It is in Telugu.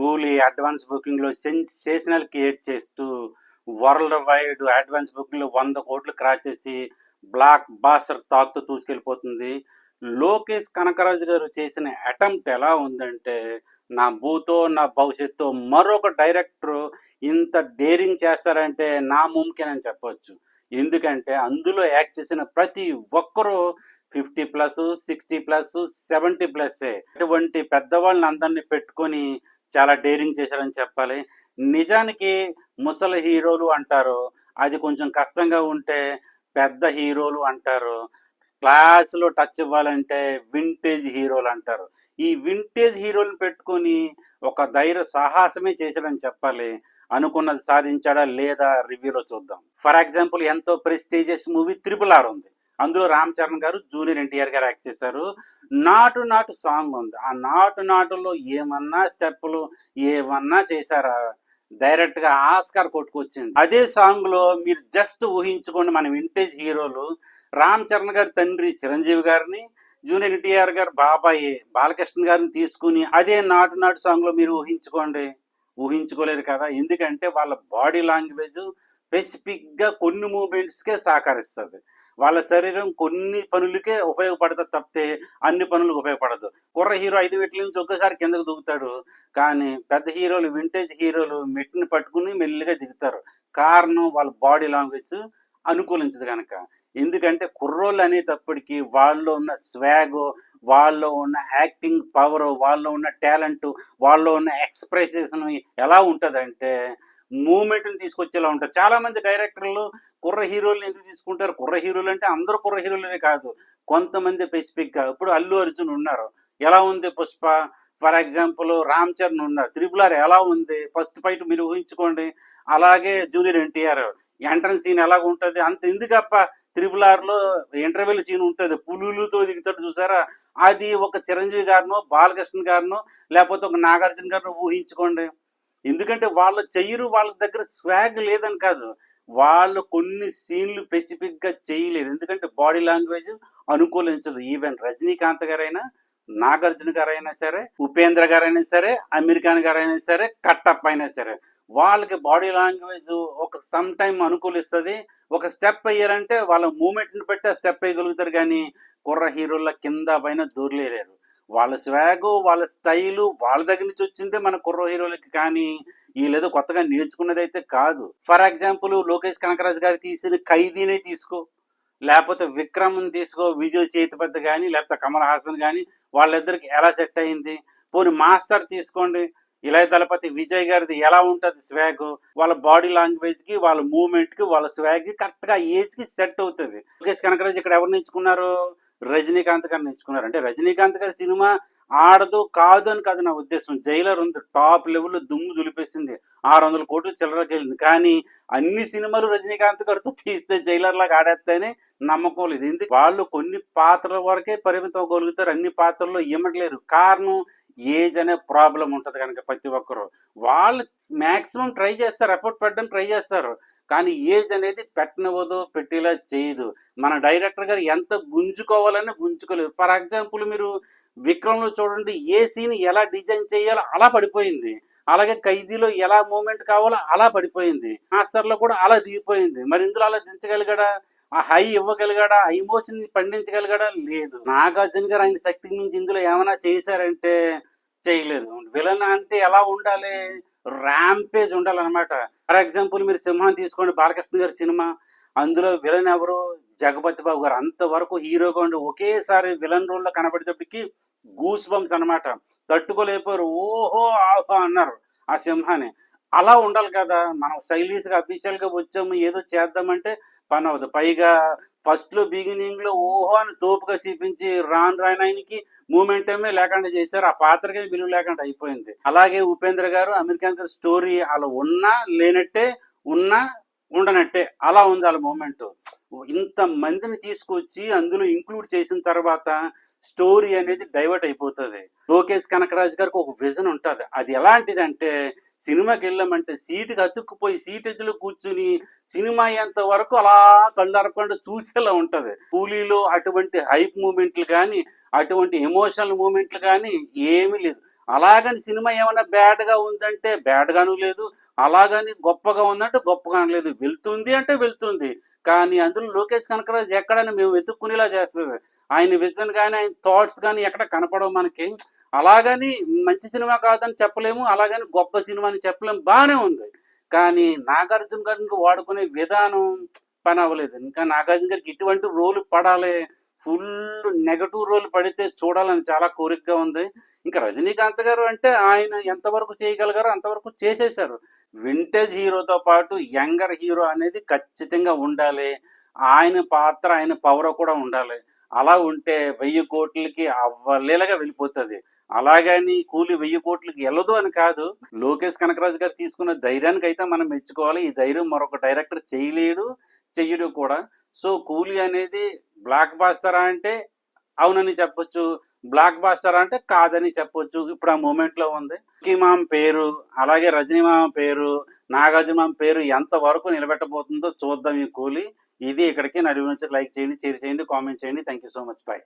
కూలీ అడ్వాన్స్ బుకింగ్ లో సెన్సేషనల్ క్రియేట్ చేస్తూ వరల్డ్ వైడ్ అడ్వాన్స్ బుకింగ్ లో 100 కోట్లు క్రాస్ చేసి బ్లాక్ బాస్టర్ తాక్తో దూసుకెళ్ళిపోతుంది. లోకేష్ కనకరాజు గారు చేసిన అటెంప్ట్ ఎలా ఉందంటే, నా భూతో నా భవిష్యత్తు మరొక డైరెక్టర్ ఇంత డేరింగ్ చేస్తారంటే నా ముమ్కిన్ అని చెప్పొచ్చు. ఎందుకంటే అందులో యాక్ట్ చేసిన ప్రతి ఒక్కరూ 50+, 60+, 70+. అటువంటి పెద్దవాళ్ళని అందరినీ పెట్టుకొని చాలా డేరింగ్ చేశారని చెప్పాలి. నిజానికి ముసలి హీరోలు అంటారు, అది కొంచెం కష్టంగా ఉంటే పెద్ద హీరోలు అంటారు, క్లాస్లో టచ్ ఇవ్వాలంటే వింటేజ్ హీరోలు అంటారు. ఈ వింటేజ్ హీరోలను పెట్టుకొని ఒక ధైర్య సాహసమే చేశాడని చెప్పాలి. అనుకున్నది సాధించాడా లేదా రివ్యూలో చూద్దాం. ఫర్ ఎగ్జాంపుల్ ఎంతో ప్రెస్టీజియస్ మూవీ RRR ఉంది. అందులో రామ్ చరణ్ గారు జూనియర్ ఎన్టీఆర్ గారు యాక్ట్ చేశారు. నాటు నాటు సాంగ్ ఉంది. ఆ నాటు నాటులో ఏమన్నా స్టెప్పులు ఏమన్నా చేశారా, డైరెక్ట్ గా ఆస్కార్ కొట్టుకొచ్చింది. అదే సాంగ్ లో మీరు జస్ట్ ఊహించుకోండి, మన వింటేజ్ హీరోలు రామ్ చరణ్ గారి తండ్రి చిరంజీవి గారిని, జూనియర్ ఎన్టీఆర్ గారు బాబాయ్ బాలకృష్ణ గారిని తీసుకుని అదే నాటు నాటు సాంగ్ లో మీరు ఊహించుకోండి. ఊహించుకోలేరు కదా, ఎందుకంటే వాళ్ళ బాడీ లాంగ్వేజ్ స్పెసిఫిక్ గా కొన్ని మూమెంట్స్ కే సహకరిస్తుంది. వాళ్ళ శరీరం కొన్ని పనులకే ఉపయోగపడుతుంది తప్పితే అన్ని పనులకు ఉపయోగపడదు. కుర్ర హీరో 5 మెట్ల నుంచి ఒక్కసారి కిందకు దిగుతాడు, కానీ పెద్ద హీరోలు వింటేజ్ హీరోలు మెట్టిని పట్టుకుని మెల్లిగా దిగుతారు. కారణం వాళ్ళ బాడీ లాంగ్వేజ్ అనుకూలించదు కనుక. ఎందుకంటే కుర్రోళ్ళు అనేటప్పటికీ వాళ్ళలో ఉన్న స్వాగ్, వాళ్ళలో ఉన్న యాక్టింగ్ పవర్, వాళ్ళలో ఉన్న టాలెంట్, వాళ్ళలో ఉన్న ఎక్స్ప్రెషన్ ఎలా ఉంటుందంటే మూమెంట్ని తీసుకొచ్చేలా ఉంటుంది. చాలా మంది డైరెక్టర్లు కుర్ర హీరోలు ఎందుకు తీసుకుంటారు? కుర్ర హీరోలు అంటే అందరూ కుర్ర హీరోలనే కాదు, కొంతమంది స్పెసిఫిక్ గా. ఇప్పుడు అల్లు అర్జున్ ఉన్నారు, ఎలా ఉంది పుష్ప. ఫర్ ఎగ్జాంపుల్ రామ్ చరణ్ ఉన్నారు, RRR ఎలా ఉంది, ఫస్ట్ ఫైట్ మీరు ఊహించుకోండి. అలాగే జూనియర్ ఎన్టీఆర్ ఎంట్రన్స్ సీన్ ఎలాగ ఉంటుంది, అంత ఎందుకప్ప. RRR లో ఇంటర్వెల్ సీన్ ఉంటుంది, పులులతో దిగుతాడు చూసారా, అది ఒక చిరంజీవి గారినో బాలకృష్ణ గారినో లేకపోతే ఒక నాగార్జున గారినో ఊహించుకోండి. ఎందుకంటే వాళ్ళ చెయ్యరు, వాళ్ళ దగ్గర స్వాగ్ లేదని కాదు, వాళ్ళు కొన్ని సీన్లు స్పెసిఫిక్ గా చేయలేరు, ఎందుకంటే బాడీ లాంగ్వేజ్ అనుకూలించదు. ఈవెన్ రజనీకాంత్ గారైనా, నాగార్జున గారైనా సరే, ఉపేంద్ర గారైనా సరే, అమీర్ ఖాన్ గారైనా సరే, కట్టప్ప అయినా సరే, వాళ్ళకి బాడీ లాంగ్వేజ్ ఒక సమ్ టైం అనుకూలిస్తుంది. ఒక స్టెప్ వేయాలంటే వాళ్ళ మూమెంట్ని బట్టి ఆ స్టెప్ వేయగలుగుతారు, కానీ కుర్ర హీరోల కింద పైన దూరలేరు. వాళ్ళ స్వాగు, వాళ్ళ స్టైలు వాళ్ళ దగ్గర నుంచి వచ్చిందే మన కుర్ర హీరోలకి, కానీ వీళ్ళేదో కొత్తగా నేర్చుకున్నది అయితే కాదు. ఫర్ ఎగ్జాంపుల్ లోకేష్ కనకరాజు గారు తీసిన ఖైదీనే తీసుకో, లేకపోతే విక్రమ్ని తీసుకో, విజయ్ సేతుపతి కానీ లేకపోతే కమల్ హాసన్ కానీ, వాళ్ళిద్దరికి ఎలా సెట్ అయింది. పోనీ మాస్టర్ తీసుకోండి, ఇళయ దళపతి విజయ్ గారిది ఎలా ఉంటుంది స్వాగ్, వాళ్ళ బాడీ లాంగ్వేజ్ కి, వాళ్ళ మూవ్మెంట్ కి, వాళ్ళ స్వాగ్ కి కరెక్ట్ గా ఏజ్ కి సెట్ అవుతుంది. లోకేష్ కనకరాజ్ ఇక్కడ ఎవరు నేర్చుకున్నారు? రజనీకాంత్ గారు నేర్చుకున్నారు. అంటే రజనీకాంత్ గారి సినిమా ఆడదు కాదు అని కాదు నా ఉద్దేశం. జైలర్ ఉంది, టాప్ లెవెల్లో దుమ్ము దులిపేసింది, 600 కోట్లు చిల్లరకి వెళ్ళింది, కానీ అన్ని సినిమాలు రజనీకాంత్ గారితో తీస్తే జైలర్ లాగా ఆడేస్తేనే నమ్మకం లేదు. ఎందుకు? వాళ్ళు కొన్ని పాత్రల వరకే పరిమితం అవ్వగలుగుతారు, అన్ని పాత్రల్లో ఇమ్మట్లేరు. కారణం ఏజ్ అనే ప్రాబ్లం ఉంటుంది కనుక. ప్రతి ఒక్కరు వాళ్ళు మాక్సిమం ట్రై చేస్తారు, ఎఫర్ట్ పెట్టడం ట్రై చేస్తారు, కానీ ఏజ్ అనేది పెట్టనివ్వదు, పెట్టేలా చేయదు. మన డైరెక్టర్ గారు ఎంత గుంజుకోవాలని గుంజుకోలేదు. ఫర్ ఎగ్జాంపుల్ మీరు విక్రమ్లో చూడండి, ఏ సీన్ ఎలా డిజైన్ చేయాలో అలా పడిపోయింది, అలాగే ఖైదీలో ఎలా మూమెంట్ కావాలో అలా పడిపోయింది, మాస్టర్లో కూడా అలా దిగిపోయింది. మరి ఇందులో అలా దించగలిగాడా? ఆ హై ఇవ్వగలిగాడా? ఆ ఎమోషన్ పండించగలిగాడా? లేదు. నాగార్జున గారు ఆయన శక్తికి మించి ఇందులో ఏమైనా చేశారంటే చేయలేదు. విలన్ అంటే ఎలా ఉండాలి? ర్యాంపేజ్ ఉండాలన్నమాట. ఫర్ ఎగ్జాంపుల్ మీరు సింహం తీసుకోండి, బాలకృష్ణ గారి సినిమా, అందులో విలన్ ఎవరు? జగపతి బాబు గారు. అంతవరకు హీరోగా ఉండి ఒకేసారి విలన్ రోల్లో కనబడేటప్పటికి గూస్ బంప్స్ అనమాట, తట్టుకోలేకపోయారు, ఓహో ఆహో అన్నారు ఆ సింహాన్ని. అలా ఉండాలి కదా. మనం సైలీస్గా అఫీషియల్గా వచ్చాము ఏదో చేద్దామంటే పని అవ్వదు. పైగా ఫస్ట్ లో బిగినింగ్ లో ఓహో అని తోపుగా చూపించి రాను ఆయనకి మూమెంట్ ఏమే లేకుండా చేశారు, ఆ పాత్రకే విలువ లేకుండా అయిపోయింది. అలాగే ఉపేంద్ర గారు, అమీర్ ఖాన్ గారు స్టోరీ అలా ఉన్నా లేనట్టే, ఉన్నా ఉండనట్టే అలా ఉంది వాళ్ళ మూమెంట్. ఇంత మందిని తీసుకొచ్చి అందులో ఇంక్లూడ్ చేసిన తర్వాత స్టోరీ అనేది డైవర్ట్ అయిపోతుంది. లోకేష్ కనకరాజ్ గారికి ఒక విజన్ ఉంటుంది, అది ఎలాంటిదంటే సినిమాకి వెళ్ళామంటే సీటుకి అతుక్కుపోయి సీటేజ్లో కూర్చుని సినిమా అయ్యేంత వరకు అలా కళ్ళు అరపకుండా చూసేలా ఉంటుంది. కూలీలో అటువంటి హైప్ మూమెంట్లు కానీ, అటువంటి ఎమోషనల్ మూమెంట్లు కానీ ఏమీ లేదు. అలాగని సినిమా ఏమన్నా బ్యాడ్‌గా ఉందంటే బ్యాడ్‌గాను లేదు. అలాగని గొప్పగా ఉందంటే గొప్పగాను లేదు. వెళ్తుంది అంటే వెళ్తుంది. కానీ అందులో లోకేష్ కనకరాజు ఎక్కడని మేము వెతుక్కునేలా చేస్తది. ఆయన విజన్ గాని, ఆయన థాట్స్ గాని ఎక్కడ కనపడవు మనకి. అలాగని మంచి సినిమా కాదని చెప్పలేము. అలాగని గొప్ప సినిమా అని చెప్పలేము. బానే ఉంది. కానీ నాగార్జున గారిని వాడుకునే విధానం పని అవ్వలేదు. ఇంకా నాగార్జున గారికి ఇటువంటి రోల్ పడాలి. ఫుల్ నెగెటివ్ రోల్ పడితే చూడాలని చాలా కోరికగా ఉంది. ఇంకా రజనీకాంత్ గారు అంటే ఆయన ఎంతవరకు చేయగలిగారో అంతవరకు చేసేశారు. వింటేజ్ హీరోతో పాటు యంగర్ హీరో అనేది ఖచ్చితంగా ఉండాలి. ఆయన పాత్ర, ఆయన పవర్ కూడా ఉండాలి. అలా ఉంటే 1000 కోట్లకి అవ్వలీలగా వెళ్ళిపోతుంది. అలాగని కూలి 1000 కోట్లకి వెళ్ళదు అని కాదు. లోకేష్ కనకరాజు గారు తీసుకున్న ధైర్యానికి అయితే మనం మెచ్చుకోవాలి. ఈ ధైర్యం మరొక డైరెక్టర్ చేయలేడు, చెయ్యడు కూడా. సో కూలీ అనేది బ్లాక్ బాస్టరా అంటే అవునని చెప్పొచ్చు. బ్లాక్ బాస్టర్ అంటే కాదని చెప్పొచ్చు. ఇప్పుడు ఆ మూమెంట్ లో ఉంది. మామ పేరు, అలాగే రజనీ మామ పేరు, నాగార్జున మామ పేరు ఎంత వరకు నిలబెట్టబోతుందో చూద్దాం ఈ కూలీ. ఇది ఇక్కడికి. నడి నుంచి లైక్ చేయండి, షేర్ చేయండి, కామెంట్ చేయండి. Thank you so much. Bye.